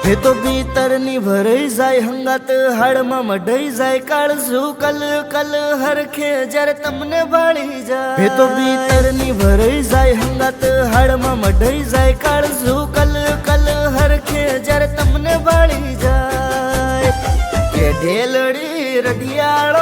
हे तो भीतरनी भराई जाय हंगात हाडमा मढाई जाय काळजू कल कल हरखे जर तमने बाळी जाय। हे तो भीतरनी भराई जाय हंगात हाडमा मढाई जाय काळजू कल कल हरखे जर तमने बाळी जाय। के ढेलड़ी रढियाळ